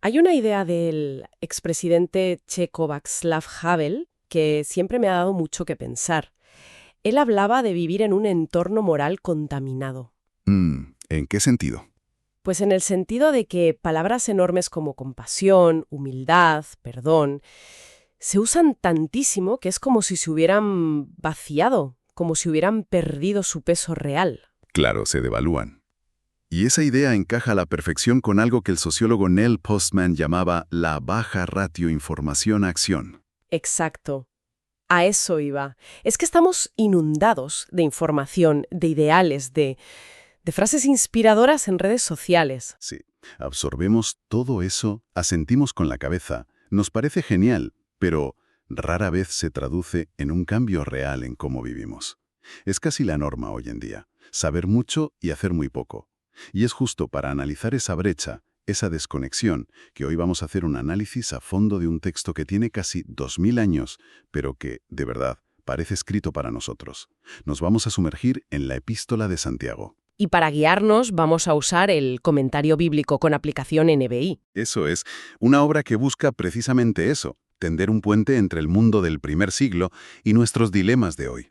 Hay una idea del expresidente checo Václav Havel que siempre me ha dado mucho que pensar. Él hablaba de vivir en un entorno moral contaminado. ¿En qué sentido? Pues en el sentido de que palabras enormes como compasión, humildad, perdón, se usan tantísimo que es como si se hubieran vaciado, como si hubieran perdido su peso real. Claro, se devalúan. Y esa idea encaja a la perfección con algo que el sociólogo Neil Postman llamaba la baja ratio información-acción. Exacto. A eso iba. Es que estamos inundados de información, de ideales, de frases inspiradoras en redes sociales. Sí, absorbemos todo eso, asentimos con la cabeza, nos parece genial, pero rara vez se traduce en un cambio real en cómo vivimos. Es casi la norma hoy en día, saber mucho y hacer muy poco. Y es justo para analizar esa brecha, esa desconexión, que hoy vamos a hacer un análisis a fondo de un texto que tiene casi 2000 años, pero que, de verdad, parece escrito para nosotros. Nos vamos a sumergir en la Epístola de Santiago. Y para guiarnos vamos a usar el comentario bíblico con aplicación NBI. Eso es, una obra que busca precisamente eso, tender un puente entre el mundo del primer siglo y nuestros dilemas de hoy.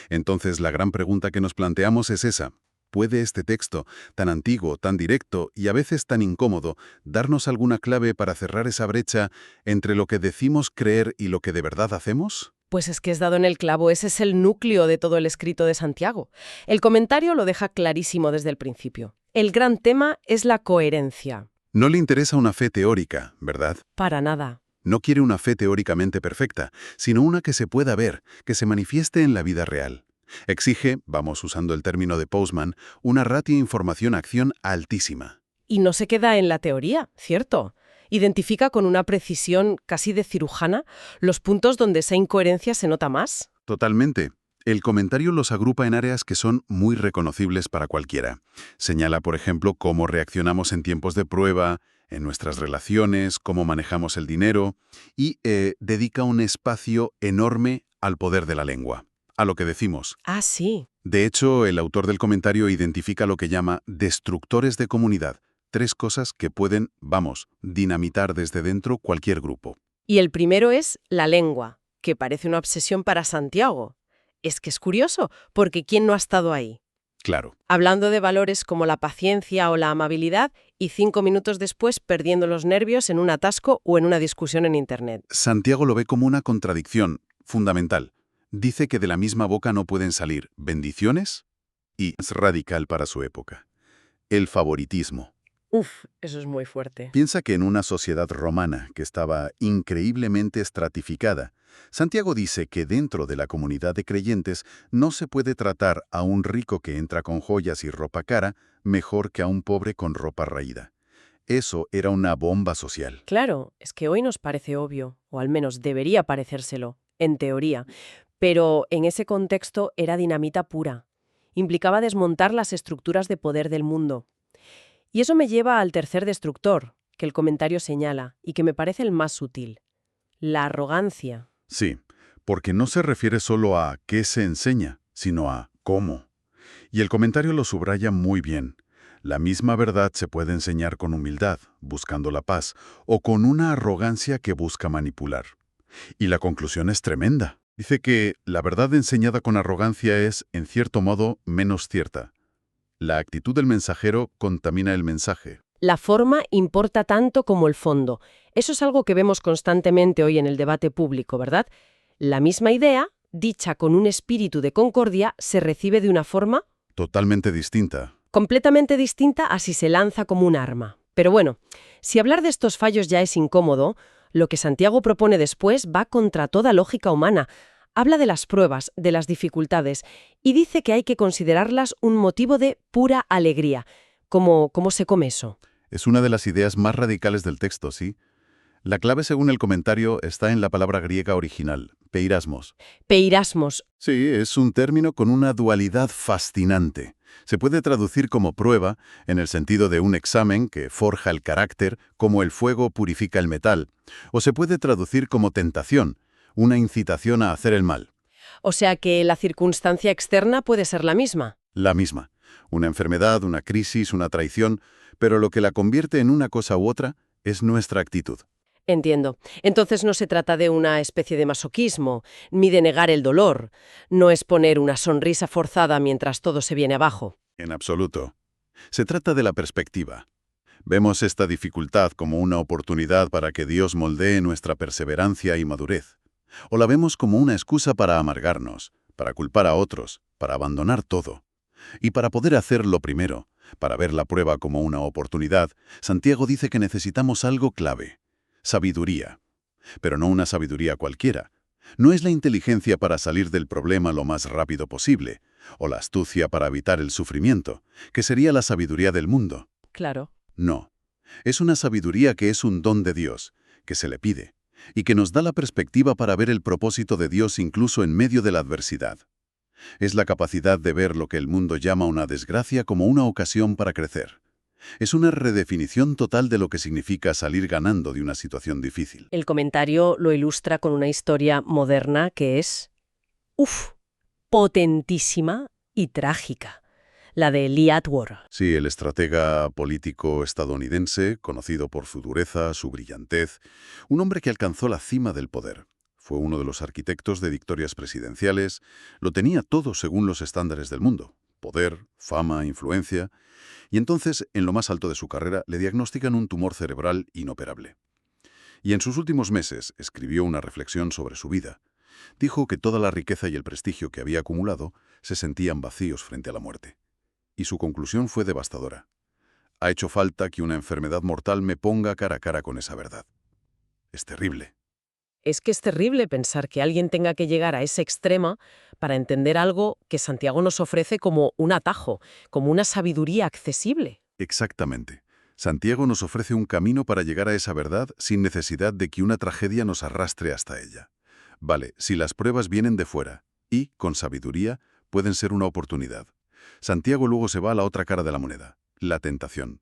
Entonces, la gran pregunta que nos planteamos es esa. ¿Puede este texto, tan antiguo, tan directo y a veces tan incómodo, darnos alguna clave para cerrar esa brecha entre lo que decimos creer y lo que de verdad hacemos? Pues es que has dado en el clavo, ese es el núcleo de todo el escrito de Santiago. El comentario lo deja clarísimo desde el principio. El gran tema es la coherencia. No le interesa una fe teórica, ¿verdad? Para nada. No quiere una fe teóricamente perfecta, sino una que se pueda ver, que se manifieste en la vida real. Exige, vamos usando el término de Postman, una ratio información-acción altísima. Y no se queda en la teoría, ¿cierto? Identifica con una precisión casi de cirujana los puntos donde esa incoherencia se nota más. Totalmente. El comentario los agrupa en áreas que son muy reconocibles para cualquiera. Señala, por ejemplo, cómo reaccionamos en tiempos de prueba, en nuestras relaciones, cómo manejamos el dinero, y dedica un espacio enorme al poder de la lengua, a lo que decimos. Ah, sí. De hecho, el autor del comentario identifica lo que llama destructores de comunidad, 3 cosas que pueden, dinamitar desde dentro cualquier grupo. Y el primero es la lengua, que parece una obsesión para Santiago. Es que es curioso, porque ¿quién no ha estado ahí? Claro. Hablando de valores como la paciencia o la amabilidad y 5 minutos después perdiendo los nervios en un atasco o en una discusión en Internet. Santiago lo ve como una contradicción fundamental. Dice que de la misma boca no pueden salir bendiciones y es radical para su época. El favoritismo. Uf, eso es muy fuerte. Piensa que en una sociedad romana que estaba increíblemente estratificada, Santiago dice que dentro de la comunidad de creyentes no se puede tratar a un rico que entra con joyas y ropa cara mejor que a un pobre con ropa raída. Eso era una bomba social. Claro, es que hoy nos parece obvio, o al menos debería parecérselo, en teoría, pero en ese contexto era dinamita pura. Implicaba desmontar las estructuras de poder del mundo. Y eso me lleva al tercer destructor, que el comentario señala, y que me parece el más sutil. La arrogancia. Sí, porque no se refiere solo a qué se enseña, sino a cómo. Y el comentario lo subraya muy bien. La misma verdad se puede enseñar con humildad, buscando la paz, o con una arrogancia que busca manipular. Y la conclusión es tremenda. Dice que la verdad enseñada con arrogancia es, en cierto modo, menos cierta. La actitud del mensajero contamina el mensaje. La forma importa tanto como el fondo. Eso es algo que vemos constantemente hoy en el debate público, ¿verdad? La misma idea, dicha con un espíritu de concordia, se recibe de una forma Totalmente distinta. completamente distinta a si se lanza como un arma. Pero bueno, si hablar de estos fallos ya es incómodo, lo que Santiago propone después va contra toda lógica humana. Habla de las pruebas, de las dificultades, y dice que hay que considerarlas un motivo de pura alegría. ¿Cómo se come eso? Es una de las ideas más radicales del texto, ¿sí? La clave, según el comentario, está en la palabra griega original, peirasmos. Peirasmos. Sí, es un término con una dualidad fascinante. Se puede traducir como prueba, en el sentido de un examen que forja el carácter, como el fuego purifica el metal, o se puede traducir como tentación, una incitación a hacer el mal. O sea que la circunstancia externa puede ser la misma. La misma. Una enfermedad, una crisis, una traición, pero lo que la convierte en una cosa u otra es nuestra actitud. Entiendo. Entonces no se trata de una especie de masoquismo, ni de negar el dolor. No es poner una sonrisa forzada mientras todo se viene abajo. En absoluto. Se trata de la perspectiva. Vemos esta dificultad como una oportunidad para que Dios moldee nuestra perseverancia y madurez. O la vemos como una excusa para amargarnos, para culpar a otros, para abandonar todo. Y para poder hacer lo primero, para ver la prueba como una oportunidad, Santiago dice que necesitamos algo clave: sabiduría. Pero no una sabiduría cualquiera. No es la inteligencia para salir del problema lo más rápido posible, o la astucia para evitar el sufrimiento, que sería la sabiduría del mundo. Claro. No. Es una sabiduría que es un don de Dios, que se le pide, y que nos da la perspectiva para ver el propósito de Dios incluso en medio de la adversidad. Es la capacidad de ver lo que el mundo llama una desgracia como una ocasión para crecer. Es una redefinición total de lo que significa salir ganando de una situación difícil. El comentario lo ilustra con una historia moderna que es, potentísima y trágica. La de Lee Atwater. Sí, el estratega político estadounidense, conocido por su dureza, su brillantez, un hombre que alcanzó la cima del poder. Fue uno de los arquitectos de victorias presidenciales, lo tenía todo según los estándares del mundo: poder, fama, influencia. Y entonces, en lo más alto de su carrera, le diagnostican un tumor cerebral inoperable. Y en sus últimos meses escribió una reflexión sobre su vida. Dijo que toda la riqueza y el prestigio que había acumulado se sentían vacíos frente a la muerte. Y su conclusión fue devastadora: ha hecho falta que una enfermedad mortal me ponga cara a cara con esa verdad. Es terrible. Es que es terrible pensar que alguien tenga que llegar a ese extremo para entender algo que Santiago nos ofrece como un atajo, como una sabiduría accesible. Exactamente. Santiago nos ofrece un camino para llegar a esa verdad sin necesidad de que una tragedia nos arrastre hasta ella. Vale, si las pruebas vienen de fuera y, con sabiduría, pueden ser una oportunidad. Santiago luego se va a la otra cara de la moneda, la tentación.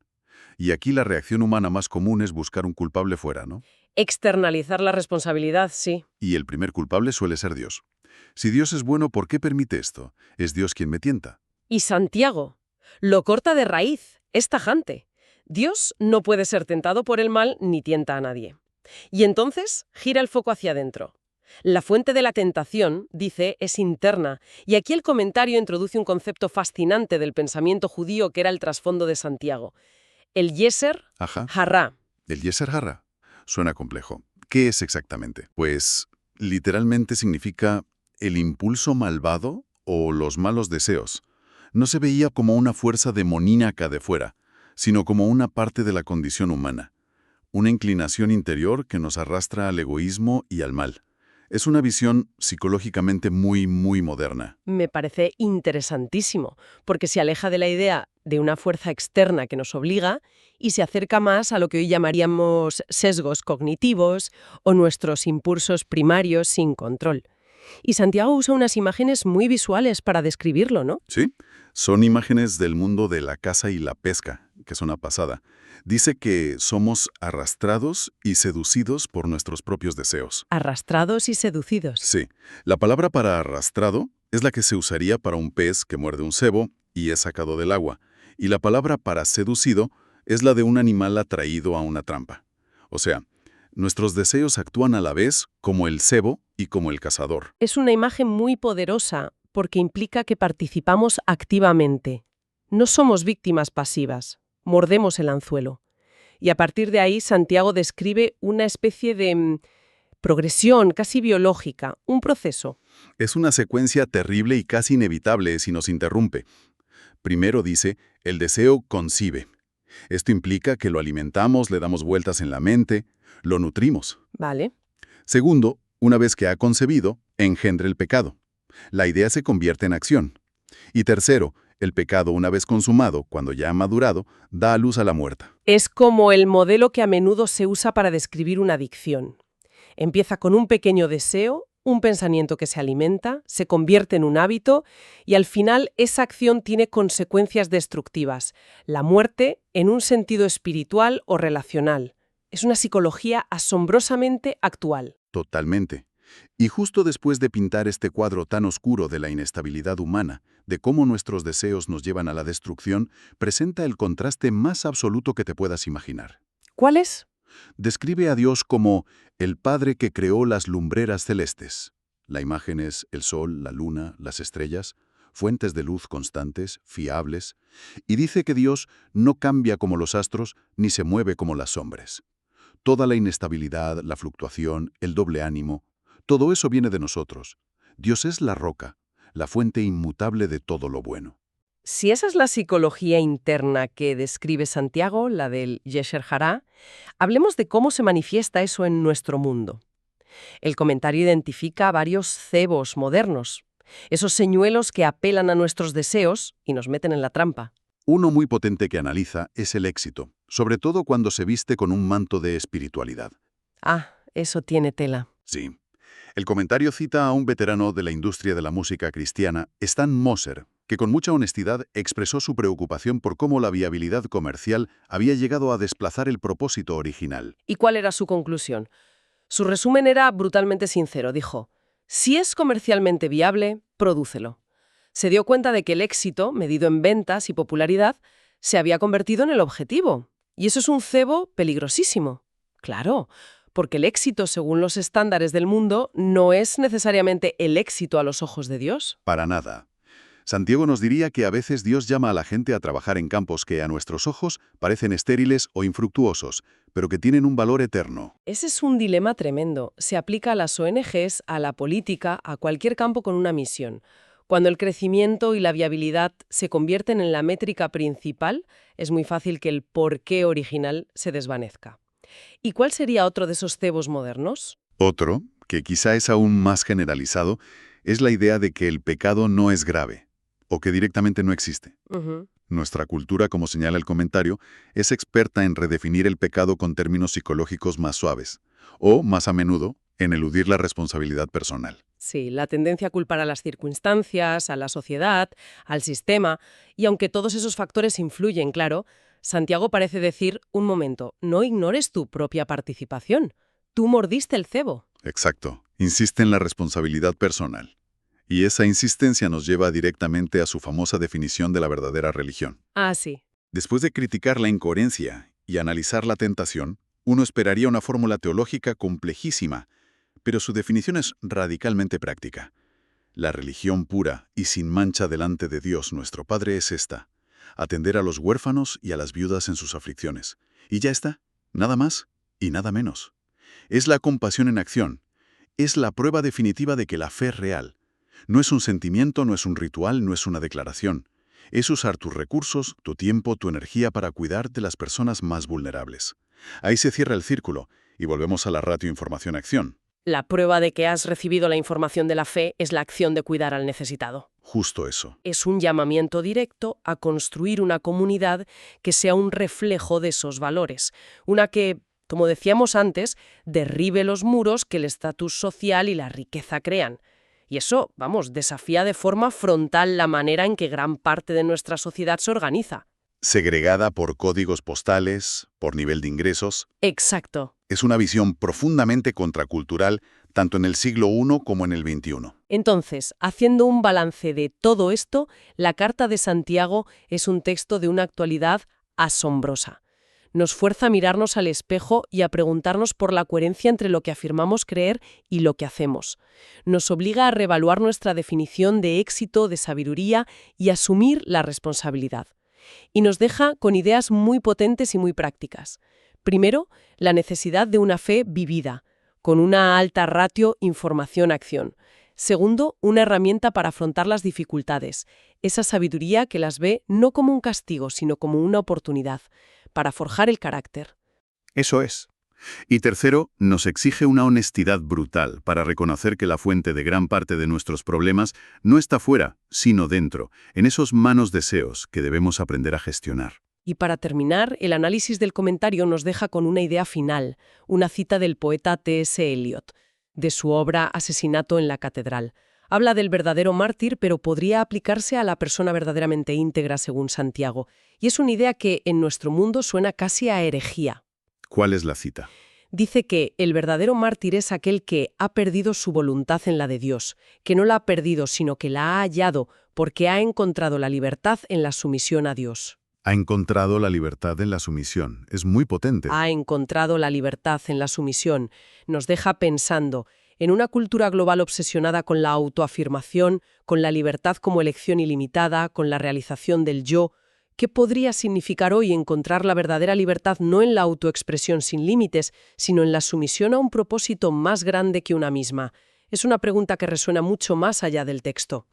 Y aquí la reacción humana más común es buscar un culpable fuera, ¿no? Externalizar la responsabilidad, sí. Y el primer culpable suele ser Dios. Si Dios es bueno, ¿por qué permite esto? Es Dios quien me tienta. Y Santiago lo corta de raíz, es tajante. Dios no puede ser tentado por el mal ni tienta a nadie. Y entonces gira el foco hacia adentro. La fuente de la tentación, dice, es interna, y aquí el comentario introduce un concepto fascinante del pensamiento judío que era el trasfondo de Santiago. El Yeser Ajá. Hará. El Yeser Hara. Suena complejo. ¿Qué es exactamente? Pues literalmente significa el impulso malvado o los malos deseos. No se veía como una fuerza demoníaca de fuera, sino como una parte de la condición humana. Una inclinación interior que nos arrastra al egoísmo y al mal. Es una visión psicológicamente muy moderna. Me parece interesantísimo, porque se aleja de la idea de una fuerza externa que nos obliga y se acerca más a lo que hoy llamaríamos sesgos cognitivos o nuestros impulsos primarios sin control. Y Santiago usa unas imágenes muy visuales para describirlo, ¿no? ¿Sí? Son imágenes del mundo de la caza y la pesca, que es una pasada. Dice que somos arrastrados y seducidos por nuestros propios deseos. Arrastrados y seducidos. Sí, la palabra para arrastrado es la que se usaría para un pez que muerde un cebo y es sacado del agua, y la palabra para seducido es la de un animal atraído a una trampa. O sea, nuestros deseos actúan a la vez como el cebo y como el cazador. Es una imagen muy poderosa porque implica que participamos activamente. No somos víctimas pasivas, mordemos el anzuelo. Y a partir de ahí, Santiago describe una especie de progresión casi biológica, un proceso. Es una secuencia terrible y casi inevitable si nos interrumpe. Primero dice, el deseo concibe. Esto implica que lo alimentamos, le damos vueltas en la mente, lo nutrimos. Vale. Segundo, una vez que ha concebido, engendra el pecado. La idea se convierte en acción. Y tercero, el pecado, una vez consumado, cuando ya ha madurado, da a luz a la muerte. Es como el modelo que a menudo se usa para describir una adicción. Empieza con un pequeño deseo, un pensamiento que se alimenta, se convierte en un hábito y al final esa acción tiene consecuencias destructivas. La muerte en un sentido espiritual o relacional. Es una psicología asombrosamente actual. Totalmente. Y justo después de pintar este cuadro tan oscuro de la inestabilidad humana, de cómo nuestros deseos nos llevan a la destrucción, presenta el contraste más absoluto que te puedas imaginar. ¿Cuál es? Describe a Dios como el Padre que creó las lumbreras celestes. La imagen es el sol, la luna, las estrellas, fuentes de luz constantes, fiables, y dice que Dios no cambia como los astros ni se mueve como las sombras. Toda la inestabilidad, la fluctuación, el doble ánimo, todo eso viene de nosotros. Dios es la roca, la fuente inmutable de todo lo bueno. Si esa es la psicología interna que describe Santiago, la del Yesher Hará, hablemos de cómo se manifiesta eso en nuestro mundo. El comentario identifica varios cebos modernos, esos señuelos que apelan a nuestros deseos y nos meten en la trampa. Uno muy potente que analiza es el éxito, sobre todo cuando se viste con un manto de espiritualidad. Ah, eso tiene tela. Sí. El comentario cita a un veterano de la industria de la música cristiana, Stan Moser, que con mucha honestidad expresó su preocupación por cómo la viabilidad comercial había llegado a desplazar el propósito original. ¿Y cuál era su conclusión? Su resumen era brutalmente sincero. Dijo, si es comercialmente viable, prodúcelo. Se dio cuenta de que el éxito, medido en ventas y popularidad, se había convertido en el objetivo. Y eso es un cebo peligrosísimo. Claro, porque el éxito, según los estándares del mundo, no es necesariamente el éxito a los ojos de Dios. Para nada. Santiago nos diría que a veces Dios llama a la gente a trabajar en campos que a nuestros ojos parecen estériles o infructuosos, pero que tienen un valor eterno. Ese es un dilema tremendo. Se aplica a las ONGs, a la política, a cualquier campo con una misión. Cuando el crecimiento y la viabilidad se convierten en la métrica principal, es muy fácil que el porqué original se desvanezca. ¿Y cuál sería otro de esos cebos modernos? Otro, que quizá es aún más generalizado, es la idea de que el pecado no es grave, o que directamente no existe. Ujú. Nuestra cultura, como señala el comentario, es experta en redefinir el pecado con términos psicológicos más suaves, o, más a menudo, en eludir la responsabilidad personal. Sí, la tendencia a culpar a las circunstancias, a la sociedad, al sistema, y aunque todos esos factores influyen, claro, Santiago parece decir, un momento, no ignores tu propia participación. Tú mordiste el cebo. Exacto. Insiste en la responsabilidad personal. Y esa insistencia nos lleva directamente a su famosa definición de la verdadera religión. Ah, sí. Después de criticar la incoherencia y analizar la tentación, uno esperaría una fórmula teológica complejísima, pero su definición es radicalmente práctica. La religión pura y sin mancha delante de Dios nuestro Padre es esta: atender a los huérfanos y a las viudas en sus aflicciones. Y ya está, nada más y nada menos. Es la compasión en acción. Es la prueba definitiva de que la fe es real. No es un sentimiento, no es un ritual, no es una declaración. Es usar tus recursos, tu tiempo, tu energía para cuidar de las personas más vulnerables. Ahí se cierra el círculo y volvemos a la ratio información-acción. La prueba de que has recibido la información de la fe es la acción de cuidar al necesitado. Justo eso. Es un llamamiento directo a construir una comunidad que sea un reflejo de esos valores. Una que, como decíamos antes, derribe los muros que el estatus social y la riqueza crean. Y eso, vamos, desafía de forma frontal la manera en que gran parte de nuestra sociedad se organiza. Segregada por códigos postales, por nivel de ingresos, Exacto. es una visión profundamente contracultural tanto en el siglo I como en el XXI. Entonces, haciendo un balance de todo esto, la Carta de Santiago es un texto de una actualidad asombrosa. Nos fuerza a mirarnos al espejo y a preguntarnos por la coherencia entre lo que afirmamos creer y lo que hacemos. Nos obliga a reevaluar nuestra definición de éxito, de sabiduría y asumir la responsabilidad. Y nos deja con ideas muy potentes y muy prácticas. Primero, la necesidad de una fe vivida, con una alta ratio información-acción. Segundo, una herramienta para afrontar las dificultades, esa sabiduría que las ve no como un castigo, sino como una oportunidad, para forjar el carácter. Eso es. Y tercero, nos exige una honestidad brutal para reconocer que la fuente de gran parte de nuestros problemas no está fuera, sino dentro, en esos manos deseos que debemos aprender a gestionar. Y para terminar, el análisis del comentario nos deja con una idea final, una cita del poeta T.S. Eliot, de su obra Asesinato en la Catedral. Habla del verdadero mártir, pero podría aplicarse a la persona verdaderamente íntegra según Santiago. Y es una idea que en nuestro mundo suena casi a herejía. ¿Cuál es la cita? Dice que el verdadero mártir es aquel que ha perdido su voluntad en la de Dios, que no la ha perdido, sino que la ha hallado porque ha encontrado la libertad en la sumisión a Dios. Ha encontrado la libertad en la sumisión. Es muy potente. Ha encontrado la libertad en la sumisión. Nos deja pensando. En una cultura global obsesionada con la autoafirmación, con la libertad como elección ilimitada, con la realización del yo, ¿qué podría significar hoy encontrar la verdadera libertad no en la autoexpresión sin límites, sino en la sumisión a un propósito más grande que una misma? Es una pregunta que resuena mucho más allá del texto.